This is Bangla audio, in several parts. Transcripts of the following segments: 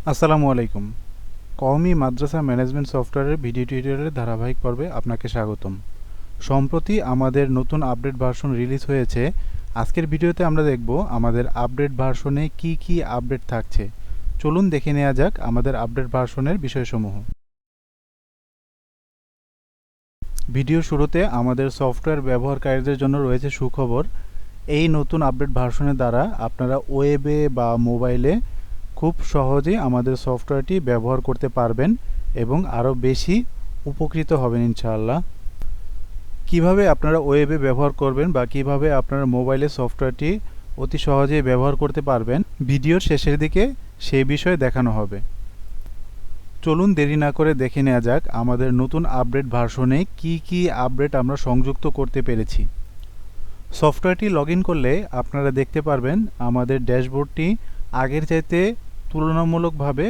আসসালামু আলাইকুম। কওমি মাদ্রাসা ম্যানেজমেন্ট সফটওয়্যারের ভিডিও টিউটোরিয়ালের ধারাবাহিক পর্বে আপনাকে স্বাগতম। সম্প্রতি আমাদের নতুন আপডেট ভার্সন রিলিজ হয়েছে। আজকের ভিডিওতে আমরা দেখব আমাদের আপডেট ভার্সনে কি কি আপডেট থাকছে। চলুন দেখে নেওয়া যাক আমাদের আপডেট ভার্সনের বিষয়সমূহ। ভিডিও শুরুতে আমাদের সফটওয়্যার ব্যবহারকারীদের জন্য রয়েছে সুখবর। এই নতুন আপডেট ভার্সনের দ্বারা আপনারা ওয়েবে বা মোবাইলে খুব সহজেই আমাদের সফটওয়্যারটি ব্যবহার করতে পারবেন এবং আরও বেশি উপকৃত হবেন ইনশাআল্লাহ। কিভাবে আপনারা ওয়েবে ব্যবহার করবেন বা কিভাবে আপনারা মোবাইলে সফটওয়্যারটি অতি সহজেই ব্যবহার করতে পারবেন ভিডিওর শেষের দিকে সেই বিষয়ে দেখানো হবে। চলুন দেরি না করে দেখে নেওয়া যাক আমাদের নতুন আপডেট ভার্সনে কি কি আপডেট আমরা সংযুক্ত করতে পেরেছি। সফটওয়্যারটি লগ ইন করলে আপনারা দেখতে পারবেন আমাদের ড্যাশবোর্ডটি আগের চাইতে তুলনামূলকভাবে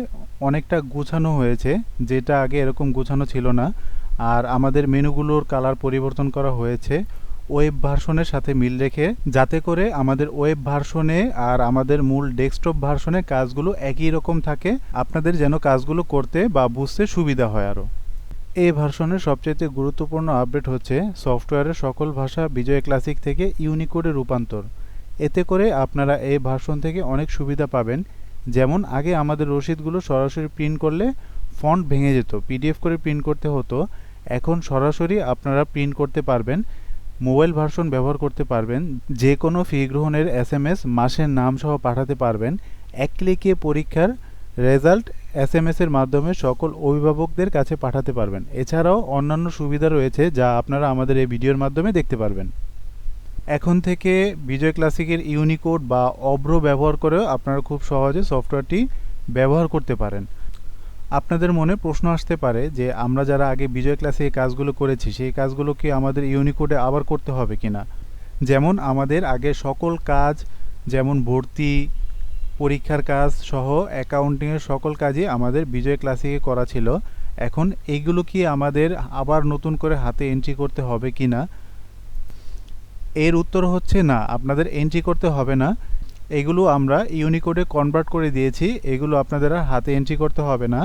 অনেকটা গুছানো হয়েছে, যেটা আগে এরকম গুছানো ছিল না। আর আমাদের মেনুগুলোর কালার পরিবর্তন করা হয়েছে ওয়েব ভার্সনের সাথে মিল রেখে, যাতে করে আমাদের ওয়েব ভার্সনে আর আমাদের মূল ডেস্কটপ ভার্সনে কাজগুলো একই রকম থাকে, আপনাদের যেন কাজগুলো করতে বা বুঝতে সুবিধা হয় আরও। এই ভার্সনের সবচেয়ে গুরুত্বপূর্ণ আপডেট হচ্ছে সফটওয়্যারের সকল ভাষা বিজয় ক্লাসিক থেকে ইউনিকোডে রূপান্তর। এতে করে আপনারা এই ভার্সন থেকে অনেক সুবিধা পাবেন। যেমন আগে আমাদের রসিদগুলো সরাসরি প্রিন্ট করলে ফন্ট ভেঙে যেত, পিডিএফ করে প্রিন্ট করতে হতো। এখন সরাসরি আপনারা প্রিন্ট করতে পারবেন, মোবাইল ভার্সন ব্যবহার করতে পারবেন, যে কোনো ফি গ্রহণের এসএমএস মাসের নাম সহ পাঠাতে পারবেন। এক ক্লিকে পরীক্ষার রেজাল্ট এসএমএসের মাধ্যমে সকল অভিভাবকদের কাছে পাঠাতে পারবেন। এছাড়াও অন্যান্য সুবিধা রয়েছে যা আপনারা আমাদের এই ভিডিওর মাধ্যমে দেখতে পারবেন। এখন থেকে বিজয় ক্লাসিকের ইউনিকোড বা অভ্র ব্যবহার করেও আপনারা খুব সহজে সফটওয়্যারটি ব্যবহার করতে পারেন। আপনাদের মনে প্রশ্ন আসতে পারে যে আমরা যারা আগে বিজয় ক্লাসিকে কাজগুলো করেছি সেই কাজগুলো কি আমাদের ইউনিকোডে আবার করতে হবে কিনা। যেমন আমাদের আগে সকল কাজ, যেমন ভর্তি, পরীক্ষার কাজ সহ অ্যাকাউন্টিংয়ের সকল কাজই আমাদের বিজয় ক্লাসিকে করা ছিল। এখন এইগুলো কি আমাদের আবার নতুন করে হাতে এন্ট্রি করতে হবে কি না? এর উত্তর হচ্ছে না, আপনাদের এন্ট্রি করতে হবে না। এগুলো আমরা ইউনিকোডে কনভার্ট করে দিয়েছি, এগুলো আপনাদের আর হাতে এন্ট্রি করতে হবে না।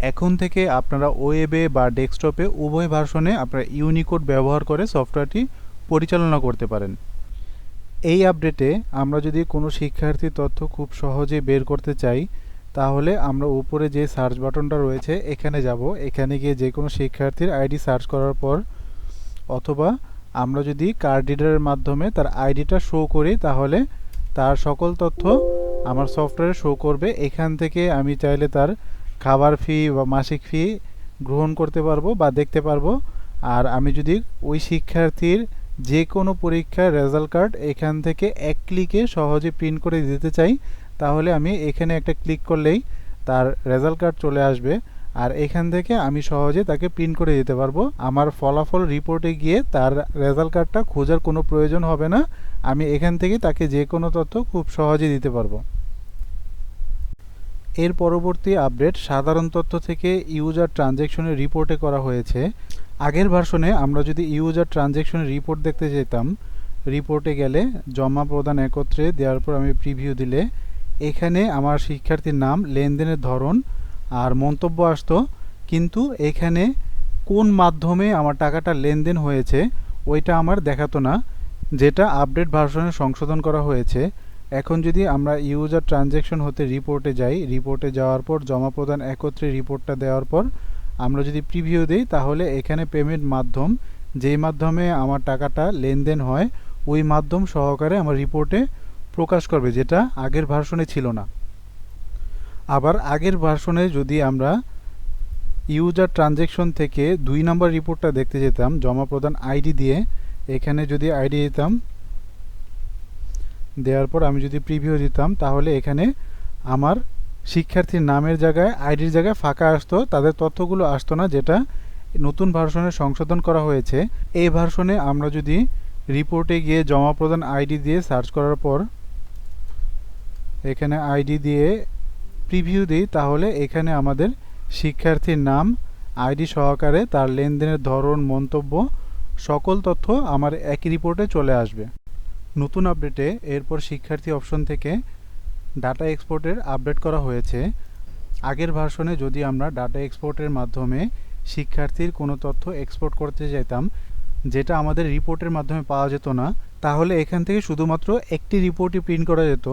এখন থেকে আপনারা ওয়েবে বা ডেস্কটপে উভয় ভার্সনে আপনারা ইউনিকোড ব্যবহার করে সফটওয়্যারটি পরিচালনা করতে পারেন। এই আপডেটে আমরা যদি কোনো শিক্ষার্থীর তথ্য খুব সহজে বের করতে চাই, তাহলে আমরা উপরে যে সার্চ বাটনটা রয়েছে এখানে যাব। এখানে গিয়ে যে কোনো শিক্ষার্থীর আইডি সার্চ করার পর, অথবা আমরা যদি কার্ড রিডারের মাধ্যমে তার আইডিটা শো করি, তাহলে তার সকল তথ্য আমার সফটওয়্যারে শো করবে। এখান থেকে আমি চাইলে তার খাবার ফি বা মাসিক ফি গ্রহণ করতে পারবো বা দেখতে পারবো। আর আমি যদি ওই শিক্ষার্থীর যে কোনো পরীক্ষার রেজাল্ট কার্ড এখান থেকে এক ক্লিকে সহজে প্রিন্ট করে দিতে চাই, তাহলে আমি এখানে একটা ক্লিক করলেই তার রেজাল্ট কার্ড চলে আসবে। আর এখান থেকে আমি সহজে তাকে প্রিন্ট করে দিতে পারবো। আমার ফলাফল রিপোর্টে গিয়ে তার রেজাল্ট কার্ডটা খোঁজার কোনো প্রয়োজন হবে না। আমি এখান থেকে তাকে যে কোনো তথ্য খুব সহজে দিতে পারবো। এর পরবর্তী আপডেট সাধারণ তথ্য থেকে ইউজার ট্রানজ্যাকশনের রিপোর্টে করা হয়েছে। আগের ভার্সনে আমরা যদি ইউজার ট্রানজ্যাকশনের রিপোর্ট দেখতে যেতাম, রিপোর্টে গেলে জমা প্রদান একত্রে দেওয়ার পর আমি প্রিভিউ দিলে এখানে আমার শিক্ষার্থীর নাম, লেনদেনের ধরন আর মন্তব্য আসতো, কিন্তু এখানে কোন মাধ্যমে আমার টাকাটা লেনদেন হয়েছে ওইটা আমার দেখাতো না, যেটা আপডেট ভার্সনে সংশোধন করা হয়েছে। এখন যদি আমরা ইউজার ট্রানজ্যাকশন হতে রিপোর্টে যাই, রিপোর্টে যাওয়ার পর জমা প্রদান একত্রে রিপোর্টটা দেওয়ার পর আমরা যদি প্রিভিউ দিই, তাহলে এখানে পেমেন্ট মাধ্যম, যেই মাধ্যমে আমার টাকাটা লেনদেন হয় ওই মাধ্যম সহকারে আমার রিপোর্টে প্রকাশ করবে, যেটা আগের ভার্সনে ছিল না। আবার আগের ভার্সনে যদি আমরা ইউজার ট্রানজ্যাকশন থেকে 2 নম্বর রিপোর্টটা দেখতে যেতাম জমা প্রদান আইডি দিয়ে, এখানে যদি আইডি দিতাম, দেওয়ার পর আমি যদি প্রিভিউ দিতাম, তাহলে এখানে আমার শিক্ষার্থীর নামের জায়গায় আইডির জায়গায় ফাঁকা আসতো, তাদের তথ্যগুলো আসতো না, যেটা নতুন ভার্সনে সংশোধন করা হয়েছে। এই ভার্সনে আমরা যদি রিপোর্টে গিয়ে জমা প্রদান আইডি দিয়ে সার্চ করার পর এখানে আইডি দিয়ে প্রিভিউ দিই, তাহলে এখানে আমাদের শিক্ষার্থীর নাম, আইডি সহকারে তার লেনদেনের ধরন, মন্তব্য সকল তথ্য আমার একই রিপোর্টে চলে আসবে। নতুন আপডেটে এরপর শিক্ষার্থী অপশন থেকে ডাটা এক্সপোর্টের আপডেট করা হয়েছে। আগের ভার্সনে যদি আমরা ডাটা এক্সপোর্টের মাধ্যমে শিক্ষার্থীর কোনো তথ্য এক্সপোর্ট করতে চাইতাম, যেটা আমাদের রিপোর্টের মাধ্যমে পাওয়া যেত না, তাহলে এখান থেকে শুধুমাত্র একটি রিপোর্টই প্রিন্ট করা যেত।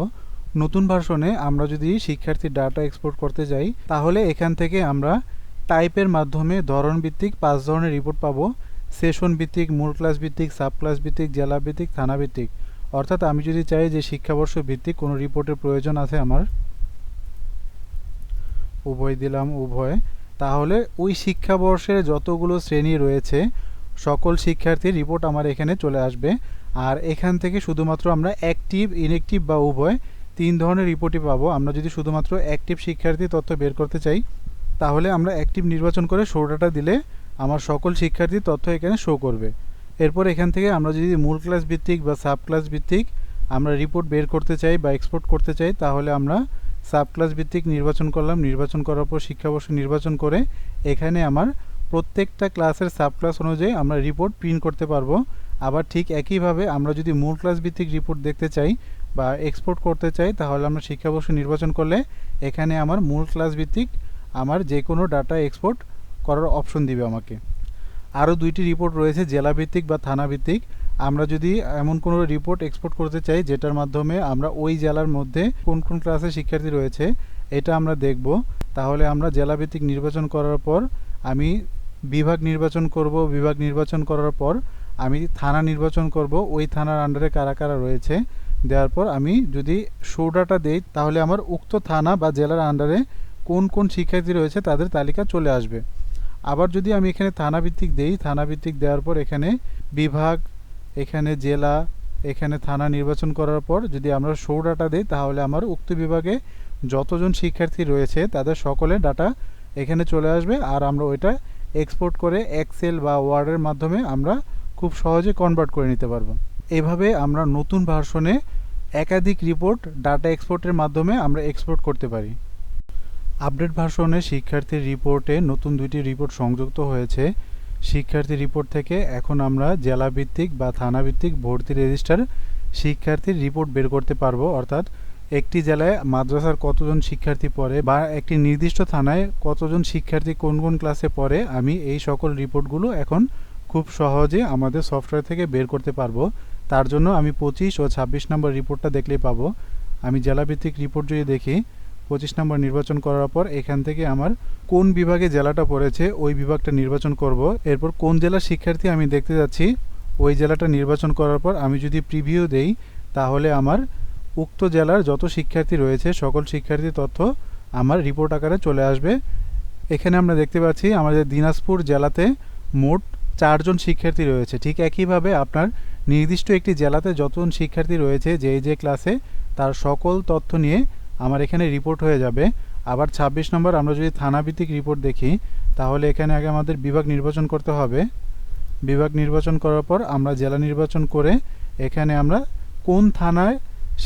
নতুন ভার্সনে আমরা যদি শিক্ষার্থীর ডাটা এক্সপোর্ট করতে যাই, তাহলে এখান থেকে আমরা টাইপের মাধ্যমে ধরনভিত্তিক 5 ধরনের রিপোর্ট পাবো। সেশন ভিত্তিক, মূল ক্লাস ভিত্তিক, সাব ক্লাস ভিত্তিক, জেলা ভিত্তিক, থানা ভিত্তিক। অর্থাৎ আমি যদি চাই যে শিক্ষাবর্ষ ভিত্তিক কোনো রিপোর্টের প্রয়োজন আছে আমার, উভয় দিলাম উভয়, তাহলে ওই শিক্ষাবর্ষের যতগুলো শ্রেণী রয়েছে সকল শিক্ষার্থীর রিপোর্ট আমার এখানে চলে আসবে। আর এখান থেকে শুধুমাত্র আমরা অ্যাক্টিভ, ইনঅ্যাক্টিভ বা উভয় 3 ধরনের রিপোর্টই পাবো। আমরা যদি শুধুমাত্র অ্যাক্টিভ শিক্ষার্থী তথ্য বের করতে চাই, তাহলে আমরা অ্যাক্টিভ নির্বাচন করে শো ডাটা দিলে আমার সকল শিক্ষার্থীর তথ্য এখানে শো করবে। এরপর এখান থেকে আমরা যদি মূল ক্লাস ভিত্তিক বা সাব ক্লাস ভিত্তিক আমরা রিপোর্ট বের করতে চাই বা এক্সপোর্ট করতে চাই, তাহলে আমরা সাব ক্লাস ভিত্তিক নির্বাচন করলাম। নির্বাচন করার পর শিক্ষাবর্ষ নির্বাচন করে এখানে আমার প্রত্যেকটা ক্লাসের সাব ক্লাস অনুযায়ী আমরা রিপোর্ট প্রিন্ট করতে পারবো। আবার ঠিক একইভাবে আমরা যদি মূল ক্লাস ভিত্তিক রিপোর্ট দেখতে চাই বা এক্সপোর্ট করতে চাই, তাহলে আমরা শিক্ষাবর্ষ নির্বাচন করলে এখানে আমার মূল ক্লাস ভিত্তিক আমার যে কোনো ডাটা এক্সপোর্ট করার অপশন দিবে আমাকে। আরও 2টি রিপোর্ট রয়েছে, জেলা ভিত্তিক বা থানা ভিত্তিক। আমরা যদি এমন কোনো রিপোর্ট এক্সপোর্ট করতে চাই যেটার মাধ্যমে আমরা ওই জেলার মধ্যে কোন কোন ক্লাসে শিক্ষার্থী রয়েছে এটা আমরা দেখব, তাহলে আমরা জেলা ভিত্তিক নির্বাচন করার পর আমি বিভাগ নির্বাচন করব। বিভাগ নির্বাচন করার পর আমি থানা নির্বাচন করব, ওই থানার আন্ডারে কারা কারা রয়েছে। দেওয়ার পর আমি যদি শো ডাটা দেই, তাহলে আমার উক্ত থানা বা জেলার আন্ডারে কোন কোন শিক্ষার্থী রয়েছে তাদের তালিকা চলে আসবে। আবার যদি আমি এখানে থানা ভিত্তিক দেই, থানা ভিত্তিক দেওয়ার পর এখানে বিভাগ, এখানে জেলা, এখানে থানা নির্বাচন করার পর যদি আমরা শো ডাটা দিই, তাহলে আমার উক্ত বিভাগে যতজন শিক্ষার্থী রয়েছে তাদের সকলের ডাটা এখানে চলে আসবে। আর আমরা ওইটা এক্সপোর্ট করে এক্সেল বা ওয়ার্ডের মাধ্যমে আমরা খুব সহজে কনভার্ট করে নিতে পারবো। এভাবে আমরা নতুন ভার্সনে একাধিক রিপোর্ট ডাটা এক্সপোর্টের মাধ্যমে আমরা এক্সপোর্ট করতে পারি। আপডেট ভার্সনে শিক্ষার্থীর রিপোর্টে নতুন 2টি রিপোর্ট সংযুক্ত হয়েছে। শিক্ষার্থী রিপোর্ট থেকে এখন আমরা জেলা ভিত্তিক বা থানা ভিত্তিক ভর্তি রেজিস্টার শিক্ষার্থীর রিপোর্ট বের করতে পারবো। অর্থাৎ একটি জেলায় মাদ্রাসার কতজন শিক্ষার্থী পড়ে বা একটি নির্দিষ্ট থানায় কতজন শিক্ষার্থী কোন কোন ক্লাসে পড়ে, আমি এই সকল রিপোর্টগুলো এখন খুব সহজে আমাদের সফটওয়্যার থেকে বের করতে পারবো। তার জন্য আমি 25 ও 26 নম্বর রিপোর্টটা দেখলেই পাবো। আমি জেলাভিত্তিক রিপোর্ট যদি দেখি, 25 নম্বর নির্বাচন করার পর এখান থেকে আমার কোন বিভাগে জেলাটা পড়েছে ওই বিভাগটা নির্বাচন করব। এরপর কোন জেলার শিক্ষার্থী আমি দেখতে যাচ্ছি ওই জেলাটা নির্বাচন করার পর আমি যদি প্রিভিউ দেই, তাহলে আমার উক্ত জেলার যত শিক্ষার্থী রয়েছে সকল শিক্ষার্থী তথ্য আমার রিপোর্ট আকারে চলে আসবে। এখানে আমরা দেখতে পাচ্ছি আমাদের দিনাজপুর জেলাতে মোট 4 জন শিক্ষার্থী রয়েছে। ঠিক একইভাবে আপনার নির্দিষ্ট একটি জেলাতে যতজন শিক্ষার্থী রয়েছে যে ক্লাসে তার সকল তথ্য নিয়ে আমার এখানে রিপোর্ট হয়ে যাবে। আবার 26 নম্বর আমরা যদি থানাভিত্তিক রিপোর্ট দেখি, তাহলে এখানে আগে আমাদের বিভাগ নির্বাচন করতে হবে। বিভাগ নির্বাচন করার পর আমরা জেলা নির্বাচন করে এখানে আমরা কোন থানায়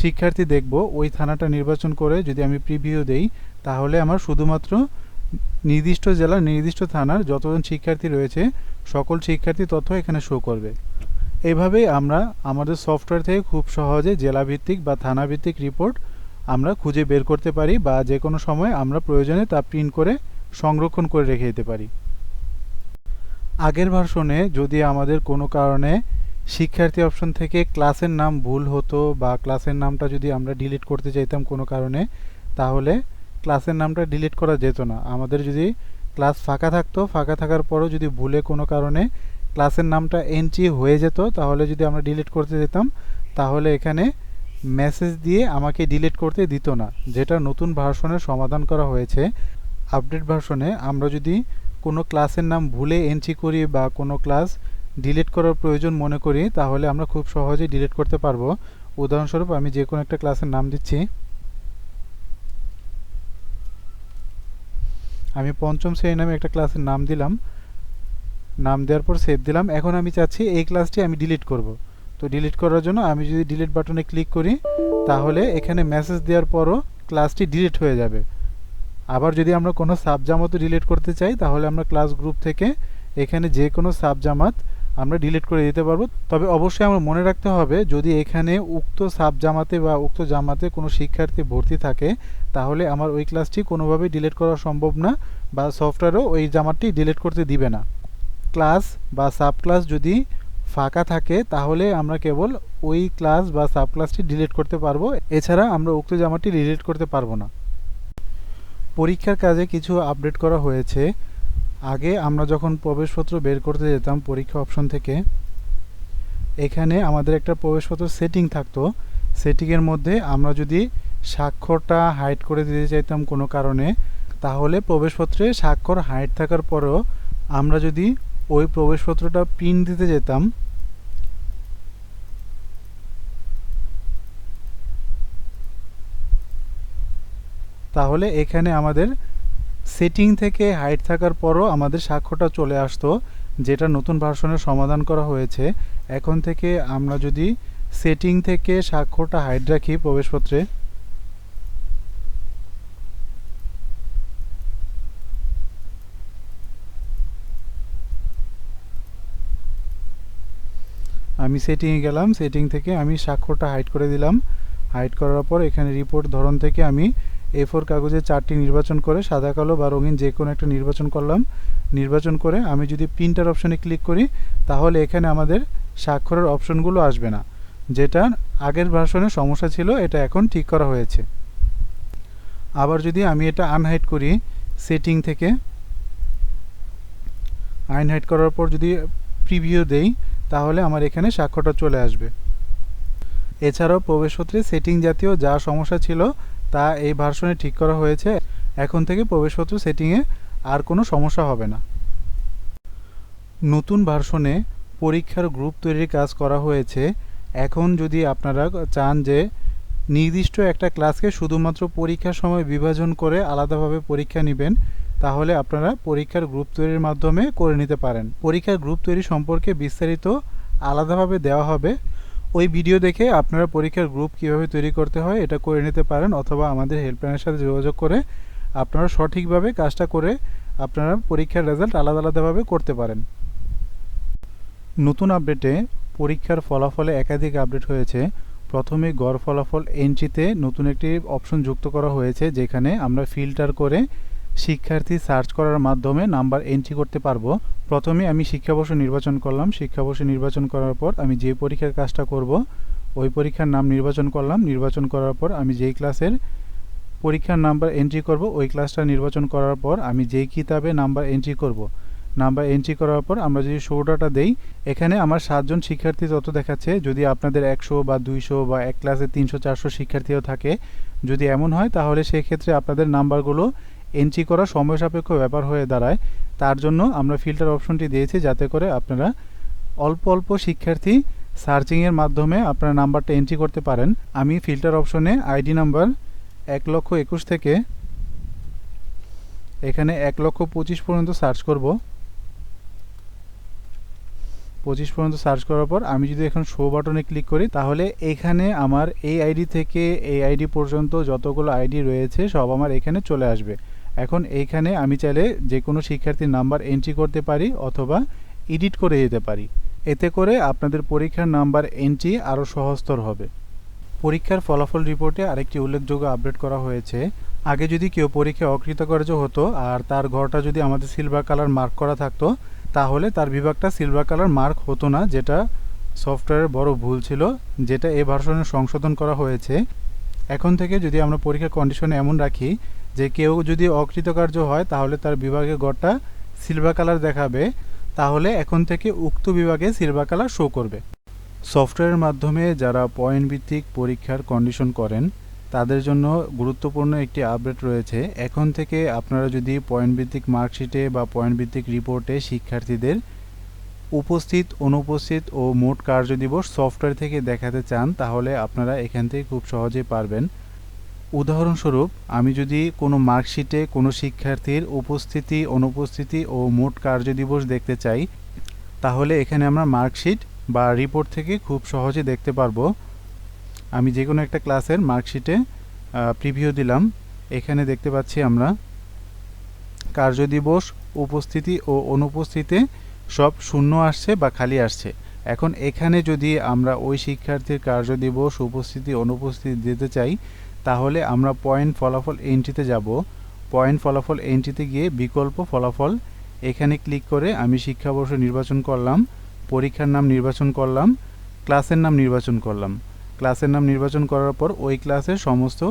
শিক্ষার্থী দেখব ওই থানাটা নির্বাচন করে যদি আমি প্রিভিউ দেই, তাহলে আমার শুধুমাত্র নির্দিষ্ট জেলার নির্দিষ্ট থানার যতজন শিক্ষার্থী রয়েছে সকল শিক্ষার্থী তথ্য এখানে শো করবে। এইভাবেই আমরা আমাদের সফটওয়্যার থেকে খুব সহজে জেলাভিত্তিক বা থানাভিত্তিক রিপোর্ট আমরা খুঁজে বের করতে পারি বা যে কোনো সময় আমরা প্রয়োজনে তা প্রিন্ট করে সংরক্ষণ করে রেখে দিতে পারি। আগের ভার্সনে যদি আমাদের কোনো কারণে শিক্ষার্থী অপশন থেকে ক্লাসের নাম ভুল হতো বা ক্লাসের নামটা যদি আমরা ডিলিট করতে চাইতাম কোনো কারণে, তাহলে ক্লাসের নামটা ডিলিট করা যেত না। আমাদের যদি ক্লাস ফাঁকা থাকতো, ফাঁকা থাকার পরও যদি ভুলে কোনো কারণে ক্লাসের নামটা এন্ট্রি হয়ে যেত, তাহলে যদি আমরা ডিলিট করতে যেতাম, তাহলে এখানে মেসেজ দিয়ে আমাকে ডিলিট করতে দিত না, যেটা নতুন ভার্সনের সমাধান করা হয়েছে। আপডেট ভার্সনে আমরা যদি কোনো ক্লাসের নাম ভুলে এন্ট্রি করি বা কোনো ক্লাস ডিলিট করার প্রয়োজন মনে করি, তাহলে আমরা খুব সহজেই ডিলিট করতে পারবো। উদাহরণস্বরূপ আমি যে কোনো একটা ক্লাসের নাম দিচ্ছি, আমি পঞ্চম শ্রেণী নামে একটা ক্লাসের নাম দিলাম। নাম দেওয়ার পর সেভ দিলাম। এখন আমি চাচ্ছি এই ক্লাসটি আমি ডিলিট করব। তো ডিলিট করার জন্য আমি যদি ডিলিট বাটনে ক্লিক করি, তাহলে এখানে মেসেজ দেওয়ার পরও ক্লাসটি ডিলিট হয়ে যাবে। আবার যদি আমরা কোনো সাবজামাতও ডিলিট করতে চাই, তাহলে আমরা ক্লাস গ্রুপ থেকে এখানে যে কোনো সাবজামাত আমরা ডিলিট করে দিতে পারবো। তবে অবশ্যই আমার মনে রাখতে হবে, যদি এখানে উক্ত সাব জামাতে বা উক্ত জামাতে কোনো শিক্ষার্থী ভর্তি থাকে, তাহলে আমার ওই ক্লাসটি কোনোভাবেই ডিলিট করা সম্ভব না, বা সফটওয়্যারও ওই জামাটি ডিলিট করতে দিবে না। ক্লাস বা সাব ক্লাস যদি ফাঁকা থাকে তাহলে আমরা কেবল ওই ক্লাস বা সাব ক্লাসটি ডিলিট করতে পারবো, এছাড়া আমরা উক্ত জামাটি ডিলিট করতে পারবো না। পরীক্ষার কাজে কিছু আপডেট করা হয়েছে। আগে আমরা যখন প্রবেশপত্র বের করতে যেতাম পরীক্ষা অপশন থেকে, এখানে আমাদের একটা প্রবেশপত্র সেটিং থাকতো। সেটিংয়ের মধ্যে আমরা যদি স্বাক্ষরটা হাইড করে দিতে চাইতাম কোনো কারণে, তাহলে প্রবেশপত্রে স্বাক্ষর হাইড থাকার পরেও আমরা যদি ওই প্রবেশপত্রটা প্রিন্ট দিতে যেতাম, তাহলে এখানে আমাদের সেটিং থেকে হাইড থাকার পরও আমাদের স্বাক্ষরটা চলে আসতো, যেটা নতুন ভার্সনের সমাধান করা হয়েছে। এখন থেকে আমরা যদি সেটিং থেকে স্বাক্ষরটা হাইড রাখি প্রবেশপত্রে, আমি সেটিংয়ে গেলাম, সেটিং থেকে আমি স্বাক্ষরটা হাইড করে দিলাম। হাইড করার পর এখানে রিপোর্ট ধরন থেকে আমি A4 কাগজে 4টি নির্বাচন করে সাদা কালো বা রঙিন যে কোনো একটা নির্বাচন করলাম। নির্বাচন করে আমি যদি প্রিন্টার অপশনে ক্লিক করি, তাহলে এখানে আমাদের স্বাক্ষরের অপশনগুলো আসবে না, যেটা আগের ভার্সনে সমস্যা ছিল, এটা এখন ঠিক করা হয়েছে। আবার যদি আমি এটা আনহাইড করি সেটিং থেকে, আনহাইড করার পর যদি প্রিভিউ দেই, তাহলে আমার এখানে স্বাক্ষরটা চলে আসবে। এছাড়াও প্রবেশপত্রে সেটিং জাতীয় যা সমস্যা ছিল তা এই ভার্সনে ঠিক করা হয়েছে। এখন থেকে প্রবেশপত্র সেটিংয়ে আর কোনো সমস্যা হবে না। নতুন ভার্সনে পরীক্ষার গ্রুপ তৈরির কাজ করা হয়েছে। এখন যদি আপনারা চান যে নির্দিষ্ট একটা ক্লাসকে শুধুমাত্র পরীক্ষার সময় বিভাজন করে আলাদাভাবে পরীক্ষা নেবেন, তাহলে আপনারা পরীক্ষার গ্রুপ তৈরির মাধ্যমে করে নিতে পারেন। পরীক্ষার গ্রুপ তৈরি সম্পর্কে বিস্তারিত আলাদাভাবে দেওয়া হবে। ওই ভিডিও দেখে আপনারা পরীক্ষার গ্রুপ কিভাবে তৈরি করতে হয় এটা করে নিতে পারেন, অথবা আমাদের হেল্পলাইনের সাথে যোগাযোগ করে আপনারা সঠিকভাবে কাজটা করে আপনারা পরীক্ষার রেজাল্ট আলাদা আলাদাভাবে করতে পারেন। নতুন আপডেটে পরীক্ষার ফলাফলে একাধিক আপডেট হয়েছে। প্রথমে গড় ফলাফল এন্ট্রিতে নতুন একটি অপশন যুক্ত করা হয়েছে, যেখানে আমরা ফিল্টার করে শিক্ষার্থী সার্চ করার মাধ্যমে নাম্বার এন্ট্রি করতে পারবো। প্রথমে আমি শিক্ষাবর্ষ নির্বাচন করলাম। শিক্ষাবর্ষ নির্বাচন করার পর আমি যে পরীক্ষার কাজটা করব ওই পরীক্ষার নাম নির্বাচন করলাম। নির্বাচন করার পর আমি যেই ক্লাসের পরীক্ষার নাম্বার এন্ট্রি করব ওই ক্লাসটা নির্বাচন করার পর আমি যেই কিতাবে নাম্বার এন্ট্রি করব, নাম্বার এন্ট্রি করার পর আমরা যদি শো ডাটা দেই, এখানে আমার 7 জন শিক্ষার্থী তত দেখাচ্ছে। যদি আপনাদের 100 বা 200 বা এক ক্লাসে 300-400 শিক্ষার্থীও থাকে, যদি এমন হয় তাহলে সেই ক্ষেত্রে আপনাদের নাম্বারগুলো এন্ট্রি করা সময় সাপেক্ষ ব্যাপার হয়ে দাঁড়ায়। তার জন্য আমরা ফিল্টার অপশনটি দিয়েছি, যাতে করে আপনারা অল্প অল্প শিক্ষার্থী সার্চিংয়ের মাধ্যমে আপনারা নাম্বারটা এন্ট্রি করতে পারেন। আমি ফিল্টার অপশনে আইডি নাম্বার 1,21,000 থেকে এখানে 1,25,000 পর্যন্ত সার্চ করব। 25 পর্যন্ত সার্চ করার পর আমি যদি এখন শো বাটনে ক্লিক করি, তাহলে এখানে আমার এই আইডি থেকে এই আইডি পর্যন্ত যতগুলো আইডি রয়েছে সব আমার এখানে চলে আসবে। এখন এইখানে আমি চাইলে যে কোনো শিক্ষার্থীর নাম্বার এন্ট্রি করতে পারি অথবা এডিট করে দিতে পারি। এতে করে আপনাদের পরীক্ষার নাম্বার এন্ট্রি আরও সহজতর হবে। পরীক্ষার ফলাফল রিপোর্টে আরেকটি উল্লেখযোগ্য আপডেট করা হয়েছে। আগে যদি কেউ পরীক্ষায় অকৃতকার্য হতো আর তার ঘরটা যদি আমাদের সিলভার কালার মার্ক করা থাকতো, তাহলে তার বিভাগটা সিলভার কালার মার্ক হতো না, যেটা সফটওয়্যারের বড় ভুল ছিল, যেটা এই ভার্সনে সংশোধন করা হয়েছে। এখন থেকে যদি আমরা পরীক্ষার কন্ডিশনে এমন রাখি যে কেউ যদি অকৃতকার্য হয় তাহলে তার বিভাগের ঘরটা সিলভার কালার দেখাবে, তাহলে এখন থেকে উক্ত বিভাগে সিলভার কালার শো করবে। সফটওয়্যারের মাধ্যমে যারা পয়েন্ট ভিত্তিক পরীক্ষার কন্ডিশন করেন তাদের জন্য গুরুত্বপূর্ণ একটি আপডেট রয়েছে। এখন থেকে আপনারা যদি পয়েন্ট ভিত্তিক মার্কশিটে বা পয়েন্ট ভিত্তিক রিপোর্টে শিক্ষার্থীদের উপস্থিত, অনুপস্থিত ও মোট কার্যদিবস সফটওয়্যার থেকে দেখাতে চান, তাহলে আপনারা এখান থেকে খুব সহজেই পারবেন। উদাহরণস্বরূপ, আমি যদি কোনো মার্কশিটে কোনো শিক্ষার্থীর উপস্থিতি, অনুপস্থিতি ও মোট কার্যদিবস দেখতে চাই, তাহলে এখানে আমরা মার্কশিট বা রিপোর্ট থেকে খুব সহজে দেখতে পারবো। আমি যে কোনো একটা ক্লাসের মার্কশিটে প্রিভিউ দিলাম, এখানে দেখতে পাচ্ছি আমরা কার্যদিবস, উপস্থিতি ও অনুপস্থিতিতে সব শূন্য আসছে বা খালি আসছে। এখন এখানে যদি আমরা ওই শিক্ষার্থীর কার্যদিবস উপস্থিতি অনুপস্থিতি দিতে চাই, তাহলে আমরা পয়েন্ট ফলাফল এন্ট্রিতে যাব। পয়েন্ট ফলাফল এন্ট্রিতে গিয়ে বিকল্প ফলাফল এখানে ক্লিক করে আমি শিক্ষাবর্ষ নির্বাচন করলাম, পরীক্ষার নাম নির্বাচন করলাম, ক্লাসের নাম নির্বাচন করলাম। ক্লাসের নাম নির্বাচন করার পর ওই ক্লাসের সমস্ত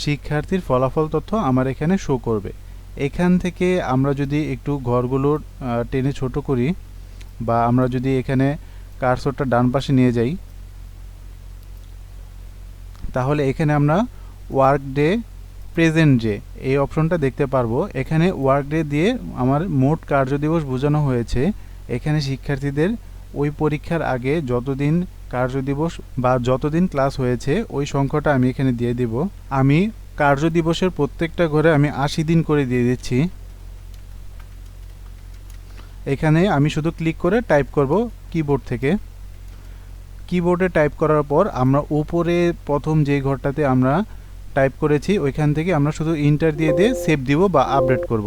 শিক্ষার্থীর ফলাফল তথ্য আমার এখানে শো করবে। এখান থেকে আমরা যদি একটু ঘরগুলো টেনে ছোট করি, বা আমরা যদি এখানে কার্সরটা ডান পাশে নিয়ে যাই, তাহলে এখানে আমরা ওয়ার্ক ডে প্রেজেন্ট ডে এই অপশনটা দেখতে পারবো। এখানে ওয়ার্ক ডে দিয়ে আমার মোট কার্যদিবস বোঝানো হয়েছে। এখানে শিক্ষার্থীদের ওই পরীক্ষার আগে যতদিন কার্যদিবস বা যতদিন ক্লাস হয়েছে ওই সংখ্যাটা আমি এখানে দিয়ে দিব। আমি কার্যদিবসের প্রত্যেকটা ঘরে আমি 80 দিন করে দিয়ে দিচ্ছি। এখানে আমি শুধু ক্লিক করে টাইপ করব কিবোর্ড থেকে। কিবোর্ডে টাইপ করার পর আমরা উপরে প্রথম যে ঘরটাতে আমরা টাইপ করেছি ওইখান থেকে আমরা শুধু ইন্টার দিয়ে সেভ দিব বা আপডেট করব,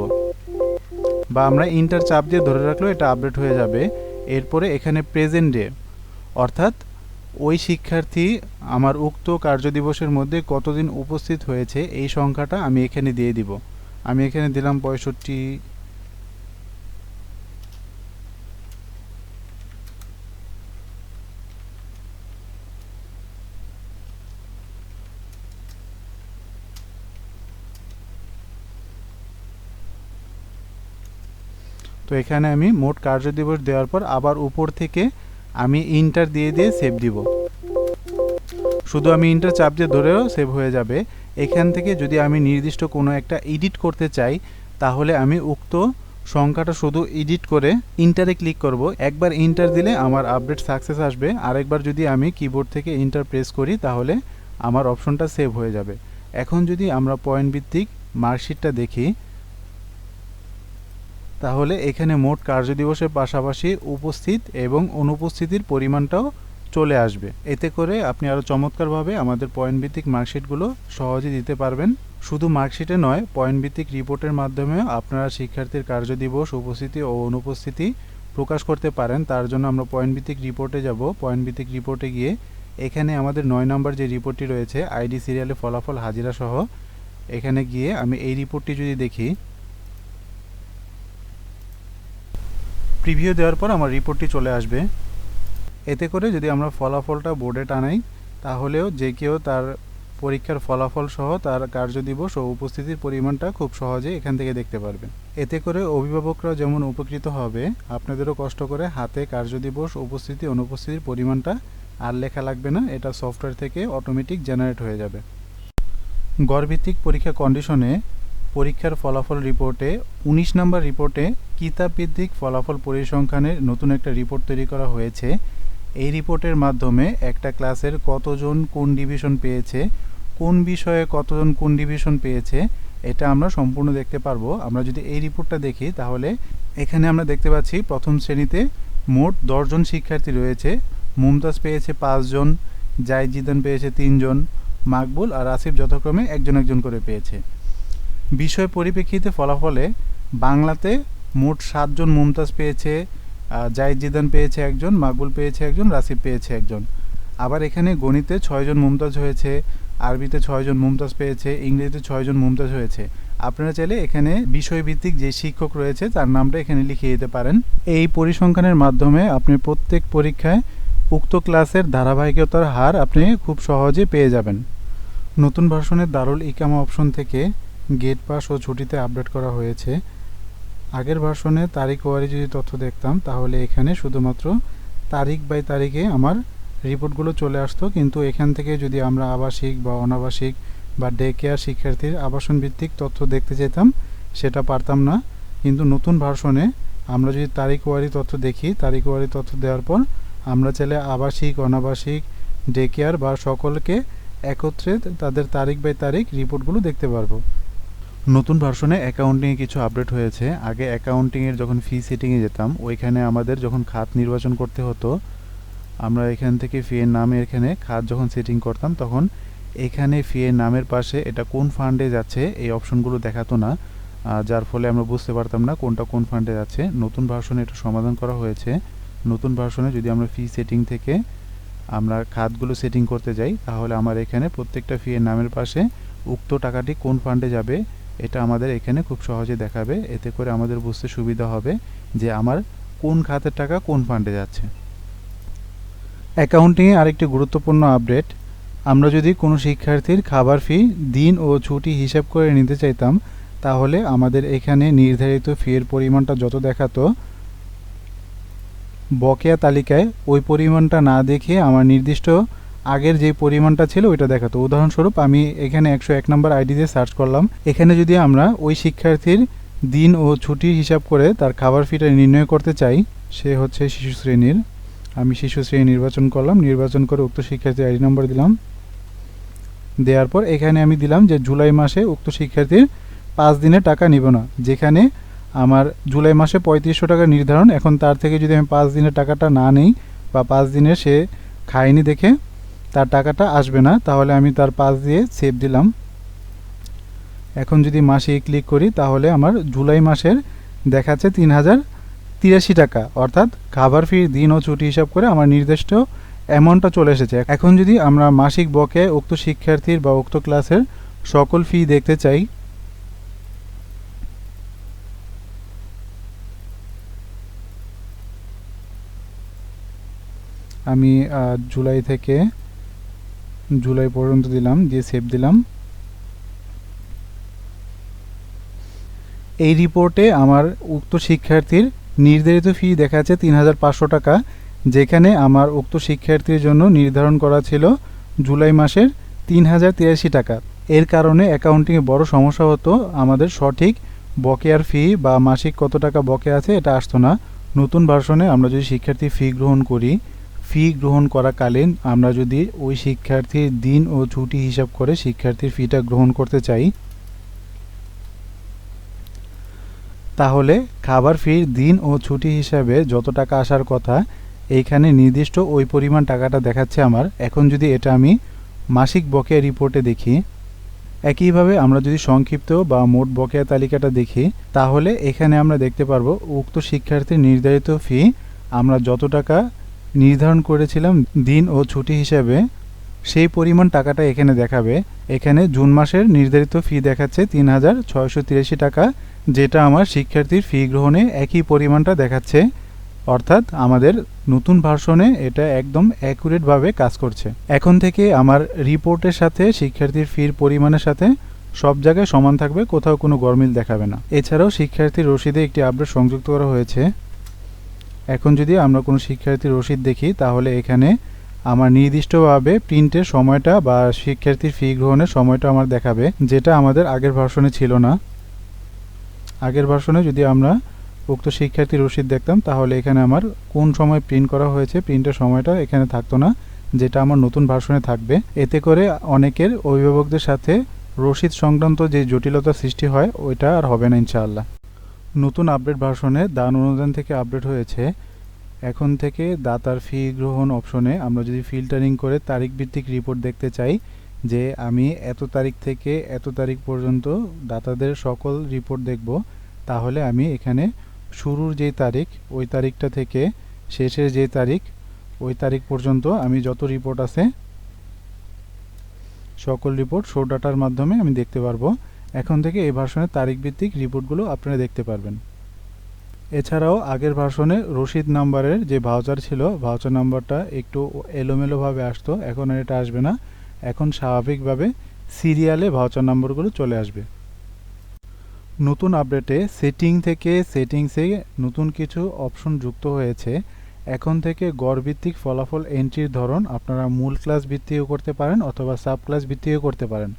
বা আমরা ইন্টার চাপ দিয়ে ধরে রাখলেও এটা আপডেট হয়ে যাবে। এরপরে এখানে প্রেজেন্ট ডে, অর্থাৎ ওই শিক্ষার্থী আমার উক্ত কার্যদিবসের মধ্যে কতদিন উপস্থিত হয়েছে এই সংখ্যাটা আমি এখানে দিয়ে দিব। আমি এখানে দিলাম 65। তো এখানে আমি মোট কার্যদিবস দেওয়ার পর আবার উপর থেকে আমি ইন্টার দিয়ে সেভ দিব। শুধু আমি ইন্টার চাপ দিয়ে ধরেও সেভ হয়ে যাবে। এখান থেকে যদি আমি নির্দিষ্ট কোনো একটা এডিট করতে চাই, তাহলে আমি উক্ত সংখ্যাটা শুধু এডিট করে ইন্টারে ক্লিক করব। একবার ইন্টার দিলে আমার আপডেট সাকসেস আসবে, আরেকবার যদি আমি কিবোর্ড থেকে ইন্টার প্রেস করি তাহলে আমার অপশনটা সেভ হয়ে যাবে। এখন যদি আমরা পয়েন্ট ভিত্তিক মার্কশিটটা দেখি, তাহলে এখানে মোট কার্যদিবসের পাশাপাশি উপস্থিত এবং অনুপস্থিতির পরিমাণটাও চলে আসবে। এতে করে আপনি আরও চমৎকারভাবে আমাদের পয়েন্ট ভিত্তিক মার্কশিটগুলো সহজে দিতে পারবেন। শুধু মার্কশিটে নয়, পয়েন্ট ভিত্তিক রিপোর্টের মাধ্যমেও আপনারা শিক্ষার্থীর কার্যদিবস উপস্থিতি ও অনুপস্থিতি প্রকাশ করতে পারেন। তার জন্য আমরা পয়েন্ট ভিত্তিক রিপোর্টে যাব। পয়েন্ট ভিত্তিক রিপোর্টে গিয়ে এখানে আমাদের 9 নম্বর যে রিপোর্টটি রয়েছে আইডি সিরিয়ালে ফলাফল হাজিরা সহ, এখানে গিয়ে আমি এই রিপোর্টটি যদি দেখি, প্রিভিউ দেওয়ার পর আমার রিপোর্টটি চলে আসবে। এতে করে যদি আমরা ফলাফলটা বোর্ডে টানাই, তাহলেও যে কেউ তার পরীক্ষার ফলাফল সহ তার কার্যদিবস ও উপস্থিতির পরিমাণটা খুব সহজে এখান থেকে দেখতে পারবেন। এতে করে অভিভাবকরা যেমন উপকৃত হবে, আপনাদেরও কষ্ট করে হাতে কার্যদিবস উপস্থিতি অনুপস্থিতির পরিমাণটা আর লেখা লাগবে না, এটা সফটওয়্যার থেকে অটোমেটিক জেনারেট হয়ে যাবে। গড়ভিত্তিক পরীক্ষা কন্ডিশনে পরীক্ষার ফলাফল রিপোর্টে 19 নম্বর রিপোর্টে কিতাব ভিত্তিক ফলাফল পরিসংখ্যানের নতুন একটা রিপোর্ট তৈরি করা হয়েছে। এই রিপোর্টের মাধ্যমে একটা ক্লাসের কতজন কোন ডিভিশন পেয়েছে, কোন বিষয়ে কতজন কোন ডিভিশন পেয়েছে, এটা আমরা সম্পূর্ণ দেখতে পারবো। আমরা যদি এই রিপোর্টটা দেখি, তাহলে এখানে আমরা দেখতে পাচ্ছি প্রথম শ্রেণীতে মোট 10 জন শিক্ষার্থী রয়েছে। মুমতাজ পেয়েছে 5 জন, জাহিদ জিদান পেয়েছে 3 জন, মাকবুল আর আসিফ যথাক্রমে একজন একজন করে পেয়েছে। বিষয় পরিপ্রেক্ষিতে ফলাফলে বাংলাতে মোট 7 জন মুমতাজ পেয়েছে, জাহিদ জিদান পেয়েছে 1 জন, মাকবুল পেয়েছে 1 জন, রাসিফ পেয়েছে 1 জন। আবার এখানে গণিতে 6 জন মুমতাজ হয়েছে, আরবিতে 6 জন মুমতাজ পেয়েছে, ইংরেজিতে 6 জন মুমতাজ হয়েছে। আপনারা চাইলে এখানে বিষয়ভিত্তিক যে শিক্ষক রয়েছে তার নামটা এখানে লিখিয়ে দিতে পারেন। এই পরিসংখ্যানের মাধ্যমে আপনি প্রত্যেক পরীক্ষায় উক্ত ক্লাসের ধারাবাহিকতার হার আপনি খুব সহজে পেয়ে যাবেন। নতুন ভার্সনের দারুল ইকামা অপশন থেকে গেট পাস ও ছুটিতে আপডেট করা হয়েছে। আগের ভার্সনে তারিখ ওয়ারি যদি তথ্য দেখতাম, তাহলে এখানে শুধুমাত্র তারিখ বাই তারিখে আমার রিপোর্টগুলো চলে আসতো, কিন্তু এখান থেকে যদি আমরা আবাসিক বা অনাবাসিক বা ডে কেয়ার শিক্ষার্থীর আবাসন ভিত্তিক তথ্য দেখতে যেতাম, সেটা পারতাম না। কিন্তু নতুন ভার্সনে আমরা যদি তারিখ ওয়ারি তথ্য দেখি, তারিখ ওয়ারি তথ্য দেওয়ার পর আমরা চাইলে আবাসিক, অনাবাসিক, ডে কেয়ার বা সকলকে একত্রে তাদের তারিখ বাই তারিখ রিপোর্টগুলো দেখতে পারবো। নতুন ভার্সনে অ্যাকাউন্টিংয়ে কিছু আপডেট হয়েছে। আগে অ্যাকাউন্টিংয়ের যখন ফি সেটিংয়ে যেতাম, ওইখানে আমাদের যখন খাত নির্বাচন করতে হতো, আমরা এখান থেকে ফি এর নামে এখানে খাত যখন সেটিং করতাম, তখন এখানে ফি এর নামের পাশে এটা কোন ফান্ডে যাচ্ছে এই অপশনগুলো দেখাতো না। যার ফলে আমরা বুঝতে পারতাম না কোনটা কোন ফান্ডে যাচ্ছে। নতুন ভার্সনে এটা সমাধান করা হয়েছে। নতুন ভার্সনে যদি আমরা ফি সেটিং থেকে আমরা খাতগুলো সেটিং করতে যাই, তাহলে আমার এখানে প্রত্যেকটা ফি এর নামের পাশে উক্ত টাকাটি কোন ফান্ডে যাবে এটা আমাদের এখানে খুব সহজে দেখাবে। এতে করে আমাদের বুঝতে সুবিধা হবে যে আমার কোন খাতের টাকা কোন ফান্ডে যাচ্ছে। অ্যাকাউন্টিংয়ে আরেকটি গুরুত্বপূর্ণ আপডেট, আমরা যদি কোনো শিক্ষার্থীর খাবার ফি দিন ও ছুটি হিসাব করে নিতে চাইতাম, তাহলে আমাদের এখানে নির্ধারিত ফি এর পরিমাণটা যত দেখাতো, বকেয়া তালিকায় ওই পরিমাণটা না দেখে আমার নির্দিষ্ট আগের যে পরিমাণটা ছিল ওইটা দেখাতো। উদাহরণস্বরূপ আমি এখানে 101 নম্বর আইডি দিয়ে সার্চ করলাম। এখানে যদি আমরা ওই শিক্ষার্থীর দিন ও ছুটির হিসাব করে তার খাবার ফিটা নির্ণয় করতে চাই, সে হচ্ছে শিশু শ্রেণীর, আমি শিশু শ্রেণী নির্বাচন করলাম, নির্বাচন করে উক্ত শিক্ষার্থীর আইডি নম্বর দিলাম। দেওয়ার পর এখানে আমি দিলাম যে জুলাই মাসে উক্ত শিক্ষার্থীর 5 দিনের টাকা নিব না। যেখানে আমার জুলাই মাসে 3500 টাকা নির্ধারণ, এখন তার থেকে যদি আমি 5 দিনের টাকাটা না নেই বা 5 দিনের সে খায়নি দেখে তার টাকাটা আসবে না, তাহলে আমি তার 5 দিয়ে সেভ দিলাম। এখন যদি মাসে ক্লিক করি তাহলে আমার জুলাই মাসের দেখাচ্ছে 3083 টাকা, অর্থাৎ খাবার ফি দিন ও ছুটি হিসাব করে আমার নির্দিষ্ট অ্যামাউন্টটা চলে এসেছে। এখন যদি আমরা মাসিক বকেয়া উক্ত শিক্ষার্থীর বা উক্ত ক্লাসের সকল ফি দেখতে চাই, আমি জুলাই থেকে জুলাই পর্যন্ত দিলাম, দিয়ে সেভ দিলাম। এই রিপোর্টে আমার উক্ত শিক্ষার্থীর নির্ধারিত ফি দেখাচ্ছে 3500 টাকা, যেখানে আমার উক্ত শিক্ষার্থীর জন্য নির্ধারণ করা ছিল জুলাই মাসের 3083 টাকা। এর কারণে অ্যাকাউন্টিংয়ে বড় সমস্যা হতো, আমাদের সঠিক বকেয়ার ফি বা মাসিক কত টাকা বকেয়া আছে এটা আসতো না। নতুন ভার্সনে আমরা যদি শিক্ষার্থী ফি গ্রহণ করি, ফি গ্রহণ করাকালীন আমরা যদি ওই শিক্ষার্থীর দিন ও ছুটি হিসাব করে শিক্ষার্থীর ফিটা গ্রহণ করতে চাই, তাহলে খাবার ফির দিন ও ছুটি হিসাবে যত টাকা আসার কথা এইখানে নির্দিষ্ট ওই পরিমাণ টাকাটা দেখাচ্ছে আমার। এখন যদি এটা আমি মাসিক বকেয়া রিপোর্টে দেখি, একইভাবে আমরা যদি সংক্ষিপ্ত বা মোট বকেয়া তালিকাটা দেখি, তাহলে এখানে আমরা দেখতে পারবো উক্ত শিক্ষার্থীর নির্ধারিত ফি আমরা যত টাকা নির্ধারণ করেছিলাম দিন ও ছুটি হিসাবে, সেই পরিমাণ টাকাটা এখানে দেখাবে। এখানে জুন মাসের নির্ধারিত ফি দেখাচ্ছে 3683 টাকা, যেটা আমার শিক্ষার্থীর ফি গ্রহণে একই পরিমাণটা দেখাচ্ছে, অর্থাৎ আমাদের নতুন ভার্সনে এটা একদম অ্যাকুরেটভাবে কাজ করছে। এখন থেকে আমার রিপোর্টের সাথে শিক্ষার্থীর ফির পরিমাণের সাথে সব জায়গায় সমান থাকবে, কোথাও কোনো গরমিল দেখাবে না। এছাড়াও শিক্ষার্থীর রসিদে একটি আপডেট সংযুক্ত করা হয়েছে। এখন যদি আমরা কোনো শিক্ষার্থীর রসিদ দেখি, তাহলে এখানে আমার নির্দিষ্টভাবে প্রিন্টের সময়টা বা শিক্ষার্থীর ফি গ্রহণের সময়টা আমার দেখাবে, যেটা আমাদের আগের ভার্সনে ছিল না। আগের ভার্সনে যদি আমরা উক্ত শিক্ষার্থীর রসিদ দেখতাম, তাহলে এখানে আমার কোন সময় প্রিন্ট করা হয়েছে প্রিন্টের সময়টা এখানে থাকতো না, যেটা আমার নতুন ভার্সনে থাকবে। এতে করে অনেকের অভিভাবকদের সাথে রসিদ সংক্রান্ত যে জটিলতা সৃষ্টি হয় ওইটা আর হবে না ইনশাআল্লাহ। নতুন আপডেট ভার্সনে দান অনুদান থেকে আপডেট হয়েছে। এখন থেকে দাতার ফি গ্রহণ অপশনে আমরা যদি ফিল্টারিং করে তারিখ ভিত্তিক রিপোর্ট দেখতে চাই, যে আমি এত তারিখ থেকে এত তারিখ পর্যন্ত দাতাদের সকল রিপোর্ট দেখব, তাহলে আমি এখানে শুরুর যেই তারিখ ওই তারিখটা থেকে শেষের যে তারিখ ওই তারিখ পর্যন্ত আমি যত রিপোর্ট আছে সকল রিপোর্ট শো ডাটার মাধ্যমে আমি দেখতে পারবো। এখন থেকে এই ভার্সনের তারিখ ভিত্তিক রিপোর্টগুলো আপনারা দেখতে পারবেন। এছাড়াও আগের ভার্সনে রসিদ নাম্বারের যে ভাউচার ছিল, ভাউচার নাম্বারটা একটু এলোমেলোভাবে আসতো, এখন আর এটা আসবে না। এখন স্বাভাবিকভাবে সিরিয়ালে ভাউচার নাম্বারগুলো চলে আসবে। নতুন আপডেটে সেটিং থেকে সেটিংসে নতুন কিছু অপশন যুক্ত হয়েছে। এখন থেকে গড়ভিত্তিক ফলাফল এন্ট্রির ধরন আপনারা মূল ক্লাস ভিত্তিও করতে পারেন অথবা সাব ক্লাস ভিত্তিও করতে পারেন।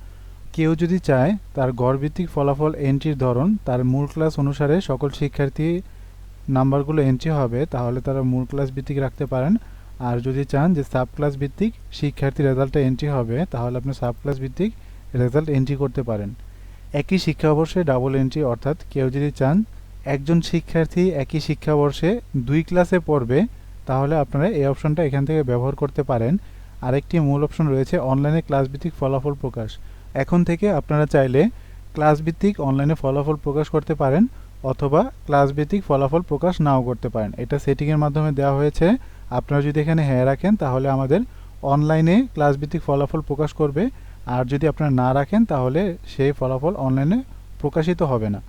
কেউ যদি চায় তার গড়ভিত্তিক ফলাফল এন্ট্রির ধরন তার মূল ক্লাস অনুসারে সকল শিক্ষার্থী নাম্বারগুলো এন্ট্রি হবে, তাহলে তারা মূল ক্লাস ভিত্তিক রাখতে পারেন। আর যদি চান যে সাব ক্লাস ভিত্তিক শিক্ষার্থী রেজাল্টটা এন্ট্রি হবে, তাহলে আপনি সাব ক্লাস ভিত্তিক রেজাল্ট এন্ট্রি করতে পারেন। একই শিক্ষাবর্ষে ডাবল এন্ট্রি, অর্থাৎ কেউ যদি চান একজন শিক্ষার্থী একই শিক্ষাবর্ষে 2 ক্লাসে পড়বে, তাহলে আপনারা এই অপশনটা এখান থেকে ব্যবহার করতে পারেন। আরেকটি মূল অপশন রয়েছে অনলাইনে ক্লাস ভিত্তিক ফলাফল প্রকাশ। এখন থেকে আপনারা চাইলে ক্লাস ভিত্তিক অনলাইনে ফলাফল প্রকাশ করতে পারেন অথবা ক্লাস ভিত্তিক ফলাফল প্রকাশ নাও করতে পারেন। এটা সেটিংয়ের মাধ্যমে দেওয়া হয়েছে। আপনারা যদি এখানে হ্যাঁ রাখেন তাহলে আমাদের অনলাইনে ক্লাস ভিত্তিক ফলাফল প্রকাশ করবে, আর যদি আপনারা না রাখেন তাহলে সেই ফলাফল অনলাইনে প্রকাশিত হবে না।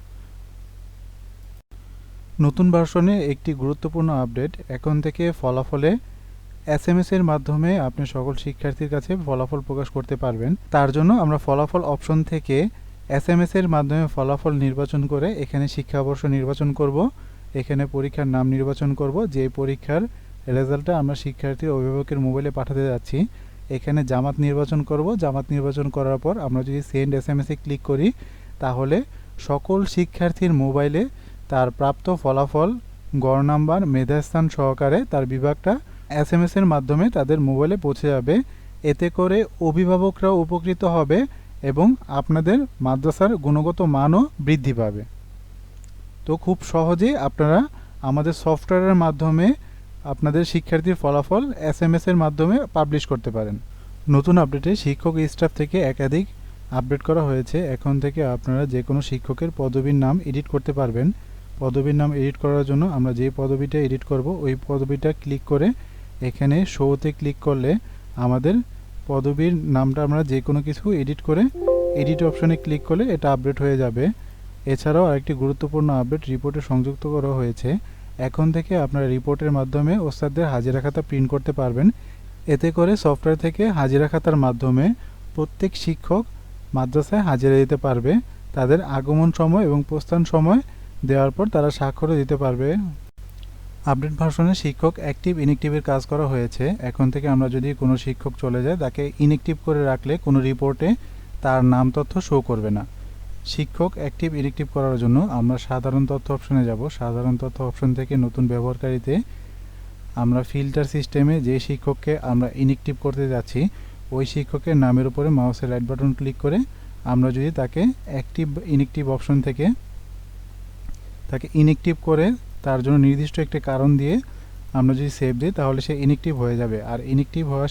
নতুন ভার্সনে একটি গুরুত্বপূর্ণ আপডেট, এখন থেকে ফলাফলে SMS এর মাধ্যমে আপনি সকল শিক্ষার্থীর কাছে ফলাফল প্রকাশ করতে পারবেন। তার জন্য আমরা ফলাফল অপশন থেকে SMS এর মাধ্যমে ফলাফল নির্বাচন করে এখানে শিক্ষাবর্ষ নির্বাচন করব, এখানে পরীক্ষার নাম নির্বাচন করব, যে পরীক্ষার রেজাল্টটা আমরা শিক্ষার্থীর অভিভাবকের মোবাইলে পাঠাতে যাচ্ছি। এখানে জামাত নির্বাচন করব, জামাত নির্বাচন করার পর আমরা যদি সেন্ড SMS এ ক্লিক করি তাহলে সকল শিক্ষার্থীর মোবাইলে তার প্রাপ্ত ফলাফল, গড় নাম্বার, মেধাস্থান সহকারে তার বিভাগটা SMS এর মাধ্যমে তাদের মোবাইলে পৌঁছে যাবে। এতে করে অভিভাবকরাও উপকৃত হবে এবং আপনাদের মাদ্রাসার গুণগত মানও বৃদ্ধি পাবে। তো খুব সহজেই আপনারা আমাদের সফটওয়্যারের মাধ্যমে আপনাদের শিক্ষার্থীর ফলাফল SMS এর মাধ্যমে পাবলিশ করতে পারেন। নতুন আপডেটে শিক্ষক স্টাফ থেকে একাধিক আপডেট করা হয়েছে। এখন থেকে আপনারা যে কোনো শিক্ষকের পদবীর নাম এডিট করতে পারবেন। পদবীর নাম এডিট করার জন্য আমরা যে পদবিটা এডিট করব ওই পদবিটা ক্লিক করে এখানে শোতে ক্লিক করলে আমাদের পদবীর নামটা আমরা যে কোনো কিছু এডিট করে এডিট অপশনে ক্লিক করলে এটা আপডেট হয়ে যাবে। এছাড়াও আরেকটি গুরুত্বপূর্ণ আপডেট রিপোর্টে সংযুক্ত করা হয়েছে। এখন থেকে আপনারা রিপোর্টের মাধ্যমে ওস্তাদদের হাজিরা খাতা প্রিন্ট করতে পারবেন। এতে করে সফটওয়্যার থেকে হাজিরা খাতার মাধ্যমে প্রত্যেক শিক্ষক মাদ্রাসায় হাজিরা দিতে পারবে। তাদের আগমন সময় এবং প্রস্থান সময় দেওয়ার পর তারা স্বাক্ষরও দিতে পারবে। আপডেট ভার্সনে শিক্ষক অ্যাক্টিভ ইনঅ্যাক্টিভের কাজ করা হয়েছে। এখন থেকে আমরা যদি কোনো শিক্ষক চলে যায় তাকে ইনঅ্যাক্টিভ করে রাখলে কোনো রিপোর্টে তার নাম তথ্য শো করবে না। শিক্ষক অ্যাক্টিভ ইনঅ্যাক্টিভ করার জন্য আমরা সাধারণ তথ্য অপশনে যাব। সাধারণ তথ্য অপশন থেকে নতুন ব্যবহারকারীতে আমরা ফিল্টার সিস্টেমে যে শিক্ষককে আমরা ইনঅ্যাক্টিভ করতে যাচ্ছি ওই শিক্ষকের নামের উপরে মাউসের রাইট বাটন ক্লিক করে আমরা যদি তাকে অ্যাক্টিভ ইনঅ্যাক্টিভ অপশন থেকে তাকে ইনঅ্যাক্টিভ করে তার জন্য নির্দিষ্ট একটি কারণ দিয়ে আমরা যদি সেভ দিই তাহলে সে ইনঅ্যাক্টিভ হয়ে যাবে। আর ইনঅ্যাক্টিভ হওয়া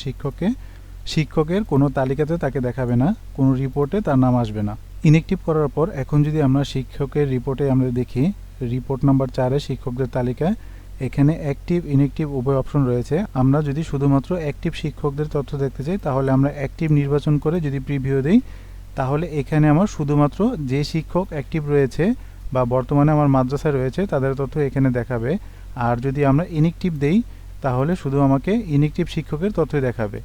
শিক্ষকের কোনো তালিকাতে তাকে দেখাবে না, কোনো রিপোর্টে তার নাম আসবে না। ইনঅ্যাক্টিভ করার পর এখন যদি আমরা শিক্ষকের রিপোর্টে আমরা দেখি রিপোর্ট নাম্বার 4-এ শিক্ষকদের তালিকায় এখানে অ্যাক্টিভ ইনঅ্যাক্টিভ উভয় অপশন রয়েছে। আমরা যদি শুধুমাত্র অ্যাক্টিভ শিক্ষকদের তথ্য দেখতে চাই তাহলে আমরা অ্যাক্টিভ নির্বাচন করে যদি প্রিভিউ দিই তাহলে এখানে আমার শুধুমাত্র যে শিক্ষক অ্যাক্টিভ রয়েছে বা বর্তমানে আমার মাদ্রাসায় রয়েছে তাদের তথ্য এখানে দেখাবে। আর যদি আমরা ইনঅ্যাক্টিভ দেই তাহলে শুধু আমাকে ইনঅ্যাক্টিভ শিক্ষকের তথ্যই দেখাবে।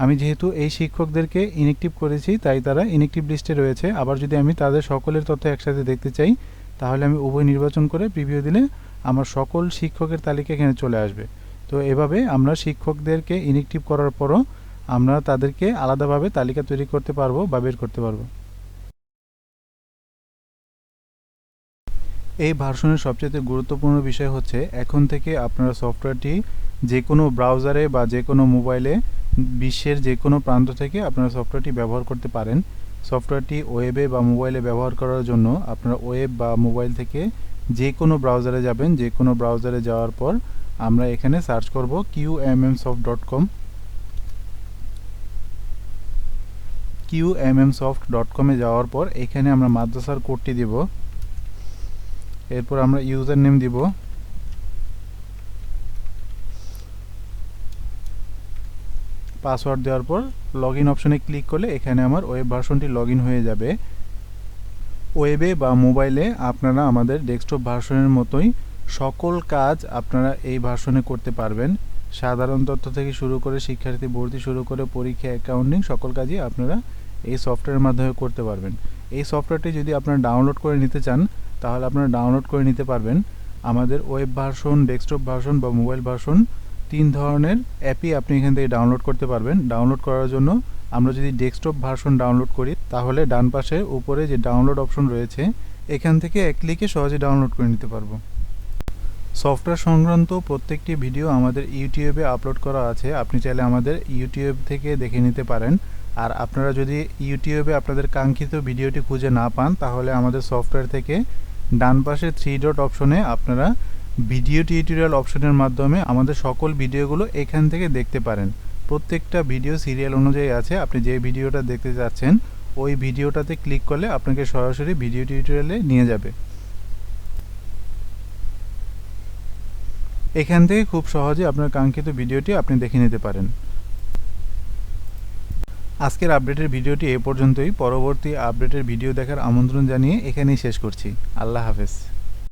আমি যেহেতু এই শিক্ষকদেরকে ইনঅ্যাক্টিভ করেছি তাই তারা ইনঅ্যাক্টিভ লিস্টে রয়েছে। আবার যদি আমি তাদের সকলের তথ্য একসাথে দেখতে চাই তাহলে আমি উভয় নির্বাচন করে প্রিভিউ দিলে আমার সকল শিক্ষকের তালিকা এখানে চলে আসবে। তো এভাবে আমরা শিক্ষকদেরকে ইনঅ্যাক্টিভ করার পরও আমরা তাদেরকে আলাদাভাবে তালিকা তৈরি করতে পারবো বা বের করতে পারবো। এই ভার্সনের সবচেয়ে গুরুত্বপূর্ণ বিষয় হচ্ছে এখন থেকে আপনারা সফটওয়্যারটি যে কোনো ব্রাউজারে বা যে কোনো মোবাইলে বিশ্বের যে কোনো প্রান্ত থেকে আপনারা সফটওয়্যারটি ব্যবহার করতে পারেন। সফটওয়্যারটি ওয়েবে বা মোবাইলে ব্যবহার করার জন্য আপনারা ওয়েব বা মোবাইল থেকে যে কোনো ব্রাউজারে যাবেন। যে কোনো ব্রাউজারে যাওয়ার পর আমরা এখানে সার্চ করব QMMsoft.com। QMMsoft.com এ যাওয়ার পর এখানে আমরা মাদ্রাসার কোডটি দিব, এরপর আমরা ইউজার নেম দিব, পাসওয়ার্ড দেওয়ার পর লগইন অপশনে ক্লিক করলে এখানে আমার ওয়েব ভার্সনটি লগইন হয়ে যাবে। ওয়েবে বা মোবাইলে আপনারা আমাদের ডেস্কটপ ভার্সনের মতোই সকল কাজ আপনারা এই ভার্সনে করতে পারবেন। সাধারণ তথ্য থেকে শুরু করে শিক্ষার্থী ভর্তি শুরু করে পরীক্ষা, অ্যাকাউন্টিং সকল কাজই আপনারা এই সফটওয়্যারের মাধ্যমে করতে পারবেন। এই সফটওয়্যারটি যদি আপনারা ডাউনলোড করে নিতে চান তাহলে আপনারা ডাউনলোড করে নিতে পারবেন। আমাদের ওয়েব ভার্সন, ডেস্কটপ ভার্সন বা মোবাইল ভার্সন 3 ধরনের অ্যাপই আপনি এখান থেকে ডাউনলোড করতে পারবেন। ডাউনলোড করার জন্য আমরা যদি ডেস্কটপ ভার্সন ডাউনলোড করি তাহলে ডান পাশে উপরে যে ডাউনলোড অপশন রয়েছে এখান থেকে এক ক্লিকে সহজে ডাউনলোড করে নিতে পারবো। সফটওয়্যার সংক্রান্ত প্রত্যেকটি ভিডিও আমাদের ইউটিউবে আপলোড করা আছে, আপনি চাইলে আমাদের ইউটিউব থেকে দেখে নিতে পারেন। আর আপনারা যদি ইউটিউবে আপনাদের কাঙ্ক্ষিত ভিডিওটি খুঁজে না পান তাহলে আমাদের সফটওয়্যার থেকে ডান পাশে 3 ডট অপশনে আপনারা ভিডিও টিউটোরিয়াল অপশনের মাধ্যমে আমাদের সকল ভিডিওগুলো এখান থেকে দেখতে পারেন। প্রত্যেকটা ভিডিও সিরিয়াল অনুযায়ী আছে, আপনি যে ভিডিওটা দেখতে যাচ্ছেন ওই ভিডিওটাতে ক্লিক করলে আপনাকে সরাসরি ভিডিও টিউটোরিয়ালে নিয়ে যাবে। এখান থেকে খুব সহজে আপনার কাঙ্ক্ষিত ভিডিওটি আপনি দেখে নিতে পারেন। আজকের আপডেটের ভিডিওটি এ পর্যন্তই। পরবর্তী আপডেটের ভিডিও দেখার আমন্ত্রণ জানিয়ে এখানেই শেষ করছি। আল্লাহ হাফেজ।